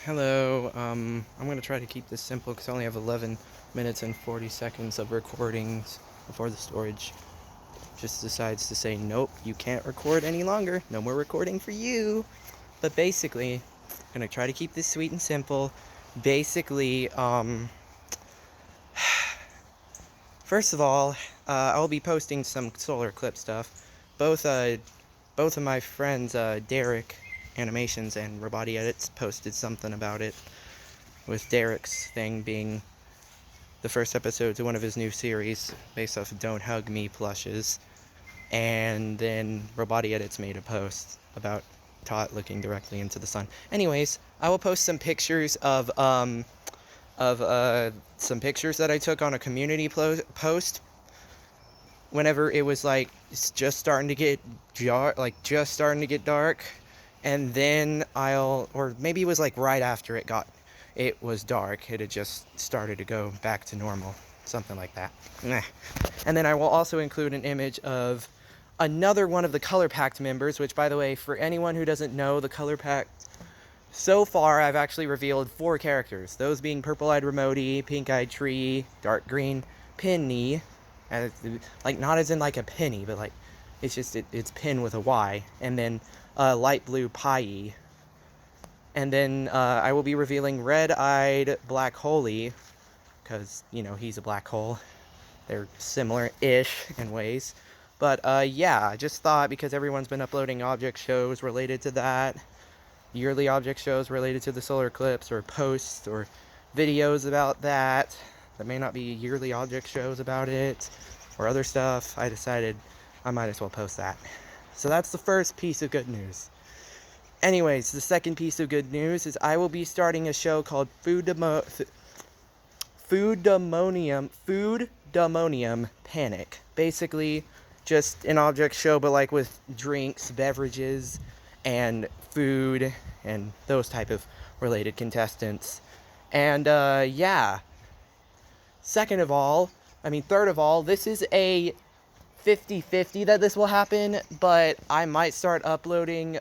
Hello, I'm going to try to keep this simple because I only have 11 minutes and 40 seconds of recordings before the storage just decides to say, nope, you can't record any longer. No more recording for you. But basically, I'm going to try to keep this sweet and simple. Basically, first of all, I'll be posting some solar clip stuff. Both of my friends, Derek Animations and Roboti Edits, posted something about it, with Derek's thing being the first episode to one of his new series based off of Don't Hug Me plushes. And then Roboti Edits made a post about Tot looking directly into the sun. Anyways, I will post some pictures of some pictures that I took on a community post whenever it was like just starting to get dark, and then or maybe it was like right after it was dark. It had just started to go back to normal, something like that. And then I will also include an image of another one of the Color Pact members, which, by the way, for anyone who doesn't know the Color Pact, so far I've actually revealed 4 characters, those being Purple-Eyed Remoti, Pink-Eyed Tree, Dark Green Penny, and like not as in like a penny, but like it's pin with a Y, and then Light Blue Pie. And then I will be revealing Red-Eyed Black Holy, because, you know, he's a black hole. They're similar-ish in ways. But yeah, I just thought, because everyone's been uploading object shows related to that, yearly object shows related to the solar eclipse, or posts, or videos about that may not be yearly object shows about it, or other stuff, I decided I might as well post that. So that's the first piece of good news. Anyways, the second piece of good news is I will be starting a show called Foodemonium Panic. Basically, just an object show, but like with drinks, beverages, and food, and those type of related contestants. And yeah. Third of all, this is a 50-50 that this will happen, but I might start uploading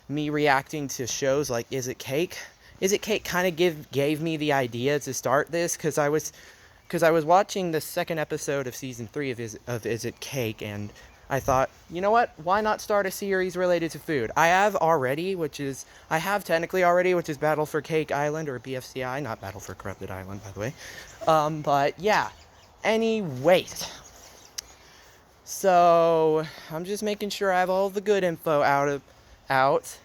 me reacting to shows like Is It Cake? Is It Cake kind of gave me the idea to start this, because I was watching the second episode of season 3 of Is It Cake, and I thought, you know what? Why not start a series related to food? I have technically already, which is Battle for Cake Island, or BFCI, not Battle for Corrupted Island, by the way. But yeah. Anyways. So, I'm just making sure I have all the good info out.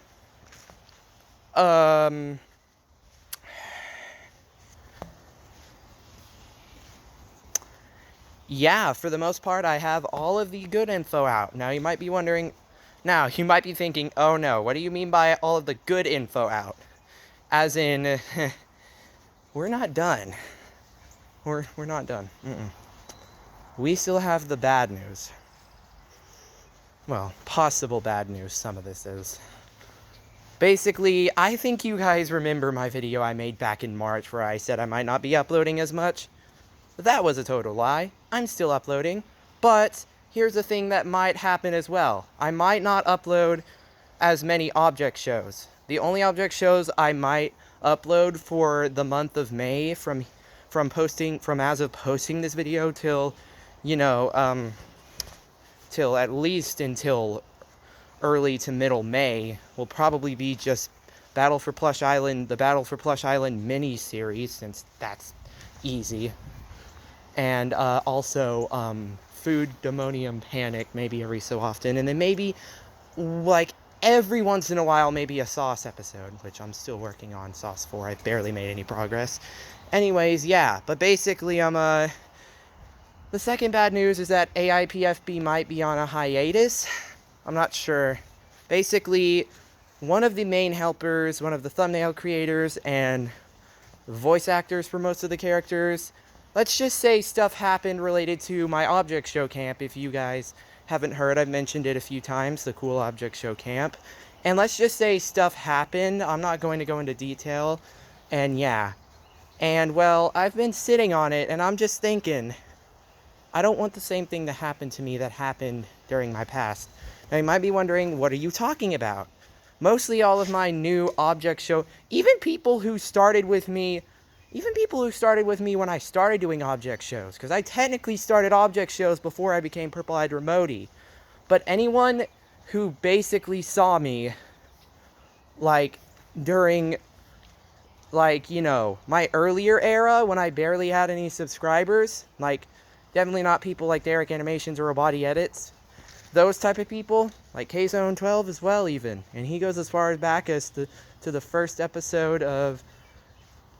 Yeah, for the most part, I have all of the good info out. Now, you might be thinking, oh no, what do you mean by all of the good info out? As in, we're not done. We're not done. We still have the bad news. Well, possible bad news, some of this is. Basically, I think you guys remember my video I made back in March where I said I might not be uploading as much. That was a total lie. I'm still uploading. But here's the thing that might happen as well. I might not upload as many object shows. The only object shows I might upload for the month of May from as of posting this video till, until early to middle May will probably be just the Battle for Plush Island mini-series, since that's easy. And also Foodemonium Panic, maybe every so often. And then maybe, like, every once in a while, maybe a Sauce episode, which I'm still working on Sauce 4. I've barely made any progress. Anyways, yeah. But basically, the second bad news is that AIPFB might be on a hiatus. I'm not sure. Basically, one of the main helpers, one of the thumbnail creators, and voice actors for most of the characters, let's just say stuff happened related to my object show camp. If you guys haven't heard, I've mentioned it a few times, the Cool Object Show Camp. And let's just say stuff happened. I'm not going to go into detail. And yeah. And well, I've been sitting on it, and I'm just thinking, I don't want the same thing to happen to me that happened during my past. Now, you might be wondering, what are you talking about? mostly all of my new object show, even people who started with me when I started doing object shows, because I technically started object shows before I became Purple Eyed Remote. But anyone who basically saw me, like, during, like, you know, my earlier era when I barely had any subscribers, like, definitely not people like Derek Animations or Roboti Edits, those type of people, like K-Zone 12 as well even, and he goes as far back as to the first episode of,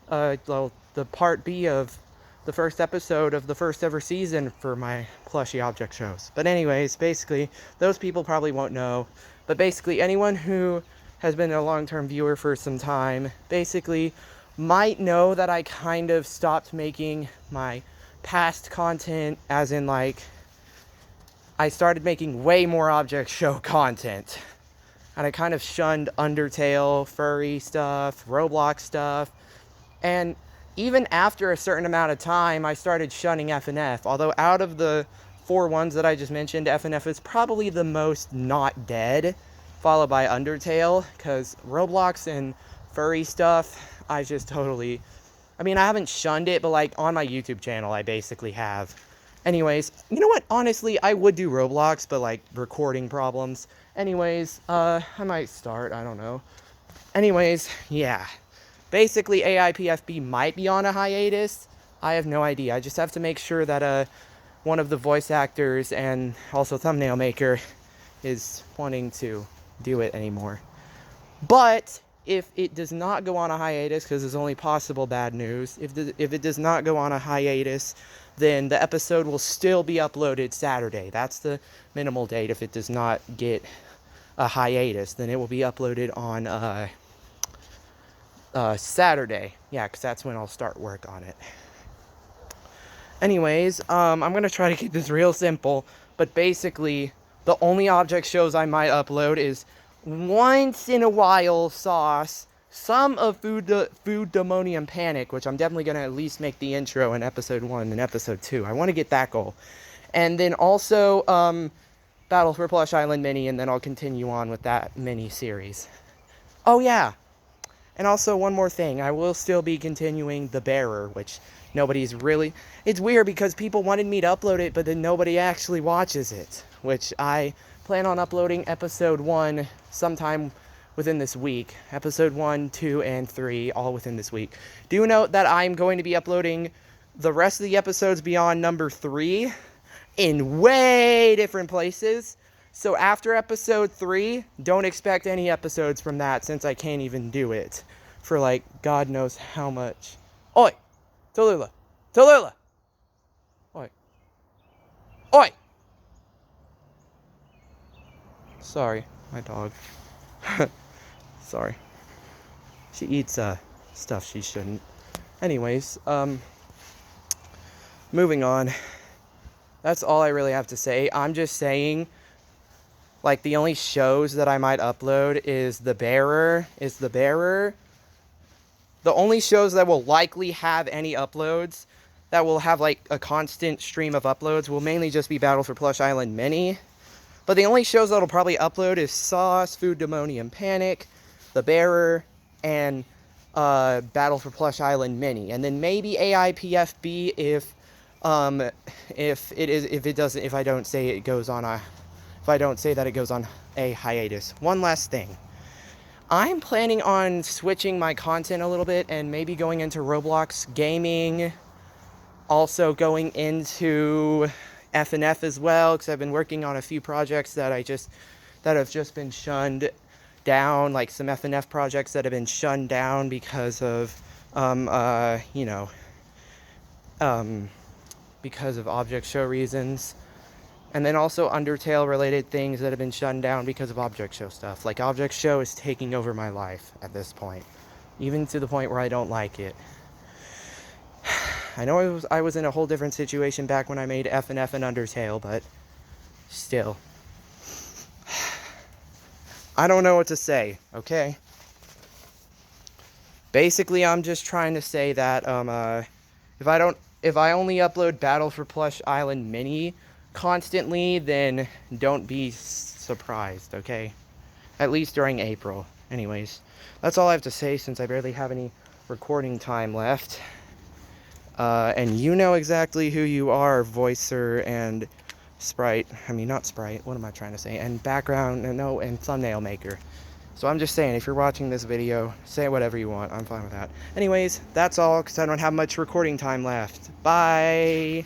the part B of the first episode of the first ever season for my plushie object shows. But anyways, basically, those people probably won't know, but basically anyone who has been a long-term viewer for some time, basically might know that I kind of stopped making my past content, as in, like, I started making way more object show content. And I kind of shunned Undertale, furry stuff, Roblox stuff. And even after a certain amount of time, I started shunning FNF. Although out of the 4 ones that I just mentioned, FNF is probably the most not dead, followed by Undertale. Because Roblox and furry stuff, I just totally... I mean, I haven't shunned it, but, like, on my YouTube channel, I basically have. Anyways, you know what? Honestly, I would do Roblox, but, like, recording problems. Anyways, I might start. I don't know. Anyways, yeah. Basically, AIPFB might be on a hiatus. I have no idea. I just have to make sure that, one of the voice actors and also thumbnail maker is wanting to do it anymore. But if it does not go on a hiatus, because there's only possible bad news, if it does not go on a hiatus, then the episode will still be uploaded Saturday. That's the minimal date. If it does not get a hiatus, then it will be uploaded on Saturday. Yeah, because that's when I'll start work on it. Anyways, I'm going to try to keep this real simple, but basically, the only object shows I might upload is once in a while Sauce, some of Food Demonium Panic, which I'm definitely going to at least make the intro in episode 1 and episode 2. I want to get that goal. And then also Battle for Plush Island Mini, and then I'll continue on with that mini series. Oh yeah, and also one more thing, I will still be continuing The Bearer, which nobody's really... It's weird because people wanted me to upload it, but then nobody actually watches it, which I plan on uploading episode 1 sometime within this week. Episode 1, 2, and 3, all within this week. Do note that I'm going to be uploading the rest of the episodes beyond number 3 in way different places. So after episode 3, don't expect any episodes from that, since I can't even do it for, like, God knows how much. Oi! Tallulah! Tallulah! Oi. Oi! Sorry, my dog. Sorry. She eats, stuff she shouldn't. Anyways, moving on. That's all I really have to say. I'm just saying, like, the only shows that I might upload is The Bearer. The only shows that will likely have any uploads, that will have, like, a constant stream of uploads, will mainly just be Battle for Plush Island Mini. But the only shows that'll probably upload is Sauce, Food Demonium Panic, The Bearer, and Battle for Plush Island Mini. And then maybe AIPFB if I don't say that it goes on a hiatus. One last thing. I'm planning on switching my content a little bit and maybe going into Roblox gaming, also going into FNF as well, because I've been working on a few projects that have just been shunned down, like some FNF projects that have been shunned down because of because of object show reasons. And then also Undertale related things that have been shunned down because of object show stuff. Like, object show is taking over my life at this point, even to the point where I don't like it. I know I was in a whole different situation back when I made FNF and Undertale, but still. I don't know what to say, okay? Basically, I'm just trying to say that if I only upload Battle for Plush Island Mini constantly, then don't be surprised, okay? at least during April. Anyways, that's all I have to say since I barely have any recording time left. And you know exactly who you are, voicer and sprite. I mean, not sprite, what am I trying to say? And background, no, and thumbnail maker. So I'm just saying, if you're watching this video, say whatever you want. I'm fine with that. Anyways, that's all, because I don't have much recording time left. Bye!